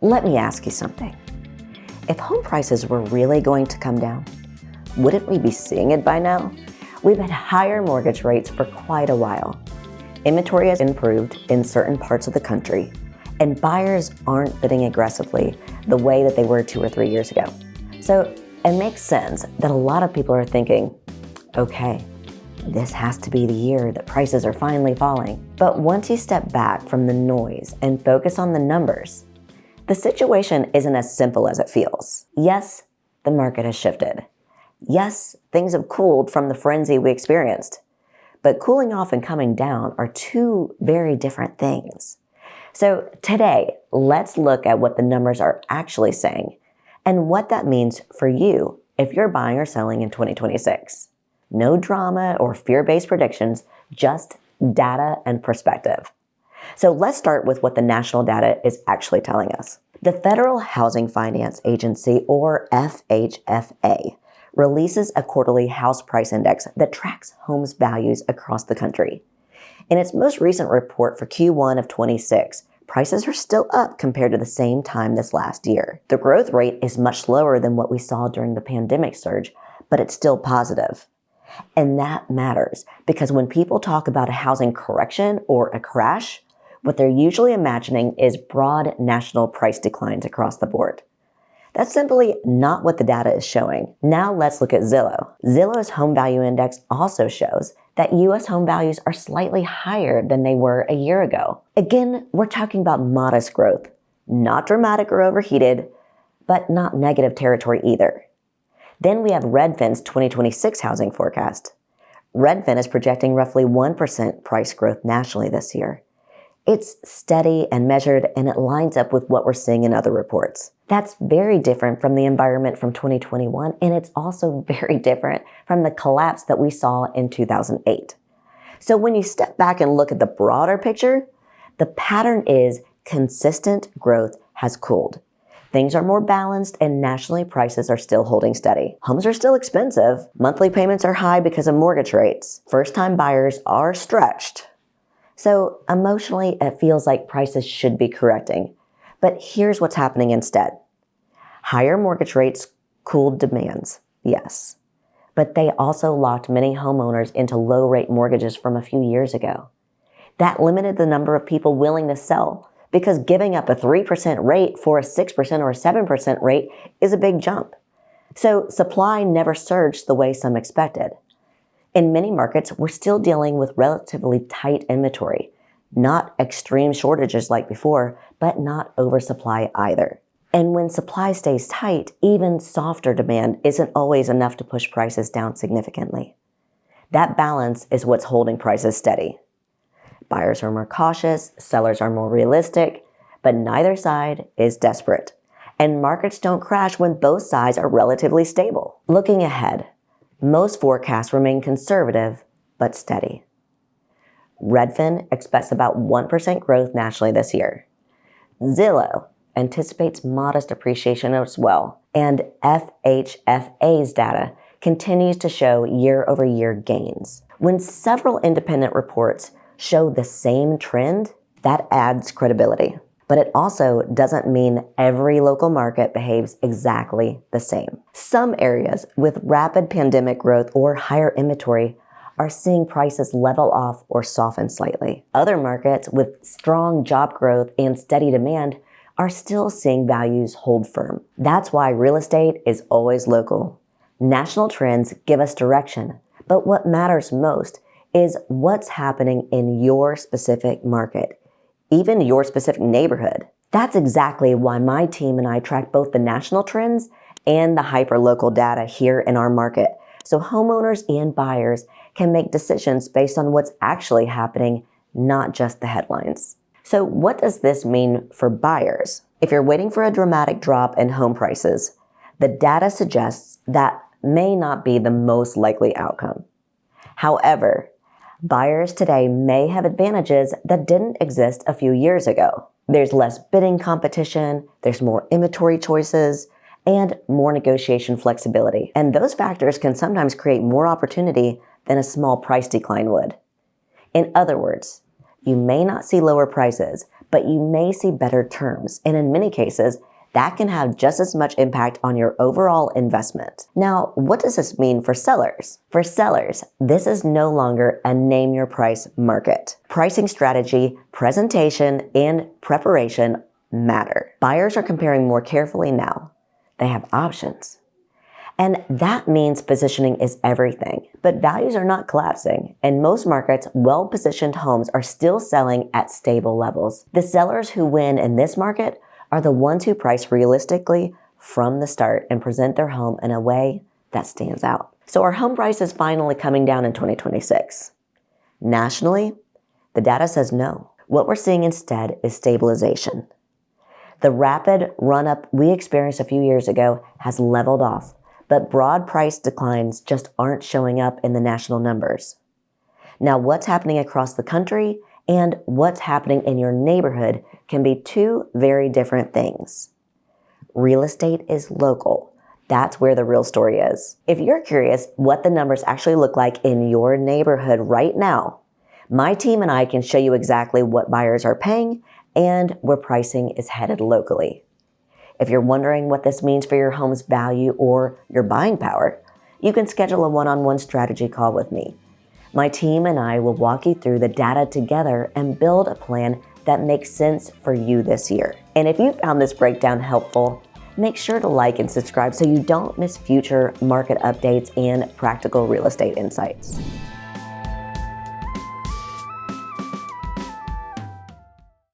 Let me ask you something. If home prices were really going to come down, wouldn't we be seeing it by now? We've had higher mortgage rates for quite a while. Inventory has improved in certain parts of the country, and buyers aren't bidding aggressively the way that they were 2 or 3 years ago. So it makes sense that a lot of people are thinking, okay, this has to be the year that prices are finally falling. But once you step back from the noise and focus on the numbers, the situation isn't as simple as it feels. Yes, the market has shifted. Yes, things have cooled from the frenzy we experienced. But cooling off and coming down are two very different things. So today, let's look at what the numbers are actually saying and what that means for you if you're buying or selling in 2026. No drama or fear-based predictions, just data and perspective. So let's start with what the national data is actually telling us. The Federal Housing Finance Agency, or FHFA, releases a quarterly house price index that tracks homes values across the country. In its most recent report for Q1 of 26, prices are still up compared to the same time this last year. The growth rate is much slower than what we saw during the pandemic surge, but it's still positive. And that matters because when people talk about a housing correction or a crash, what they're usually imagining is broad national price declines across the board. That's simply not what the data is showing. Now let's look at Zillow. Zillow's home value index also shows that U.S. home values are slightly higher than they were a year ago. Again, we're talking about modest growth, not dramatic or overheated, but not negative territory either. Then we have Redfin's 2026 housing forecast. Redfin is projecting roughly 1% price growth nationally this year. It's steady and measured, and it lines up with what we're seeing in other reports. That's very different from the environment from 2021, and it's also very different from the collapse that we saw in 2008. So when you step back and look at the broader picture, the pattern is consistent growth has cooled. Things are more balanced, and nationally prices are still holding steady. Homes are still expensive. Monthly payments are high because of mortgage rates. First-time buyers are stretched. So emotionally, it feels like prices should be correcting. But here's what's happening instead. Higher mortgage rates cooled demands, yes. But they also locked many homeowners into low-rate mortgages from a few years ago. That limited the number of people willing to sell, because giving up a 3% rate for a 6% or a 7% rate is a big jump. So supply never surged the way some expected. In many markets, we're still dealing with relatively tight inventory. Not extreme shortages like before, but not oversupply either. And when supply stays tight, even softer demand isn't always enough to push prices down significantly. That balance is what's holding prices steady. Buyers are more cautious, sellers are more realistic, but neither side is desperate. And markets don't crash when both sides are relatively stable. Looking ahead, most forecasts remain conservative, but steady. Redfin expects about 1% growth nationally this year. Zillow anticipates modest appreciation as well, and FHFA's data continues to show year-over-year gains. When several independent reports show the same trend, that adds credibility. But it also doesn't mean every local market behaves exactly the same. Some areas with rapid pandemic growth or higher inventory are seeing prices level off or soften slightly. Other markets with strong job growth and steady demand are still seeing values hold firm. That's why real estate is always local. National trends give us direction, but what matters most is what's happening in your specific market, even your specific neighborhood. That's exactly why my team and I track both the national trends and the hyper-local data here in our market, so homeowners and buyers can make decisions based on what's actually happening, not just the headlines. So what does this mean for buyers? If you're waiting for a dramatic drop in home prices, the data suggests that may not be the most likely outcome. However, buyers today may have advantages that didn't exist a few years ago. There's less bidding competition, there's more inventory choices, and more negotiation flexibility. And those factors can sometimes create more opportunity than a small price decline would. In other words, you may not see lower prices, but you may see better terms, and in many cases, that can have just as much impact on your overall investment. Now, what does this mean for sellers? For sellers, this is no longer a name your price market. Pricing strategy, presentation, and preparation matter. Buyers are comparing more carefully now. They have options. And that means positioning is everything. But values are not collapsing. In most markets, well-positioned homes are still selling at stable levels. The sellers who win in this market are the ones who price realistically from the start and present their home in a way that stands out. So are home prices finally coming down in 2026? Nationally, the data says no. What we're seeing instead is stabilization. The rapid run-up we experienced a few years ago has leveled off, but broad price declines just aren't showing up in the national numbers. Now, what's happening across the country and what's happening in your neighborhood can be two very different things. Real estate is local. That's where the real story is. If you're curious what the numbers actually look like in your neighborhood right now, my team and I can show you exactly what buyers are paying and where pricing is headed locally. If you're wondering what this means for your home's value or your buying power, you can schedule a one-on-one strategy call with me. My team and I will walk you through the data together and build a plan that makes sense for you this year. And if you found this breakdown helpful, make sure to like and subscribe so you don't miss future market updates and practical real estate insights.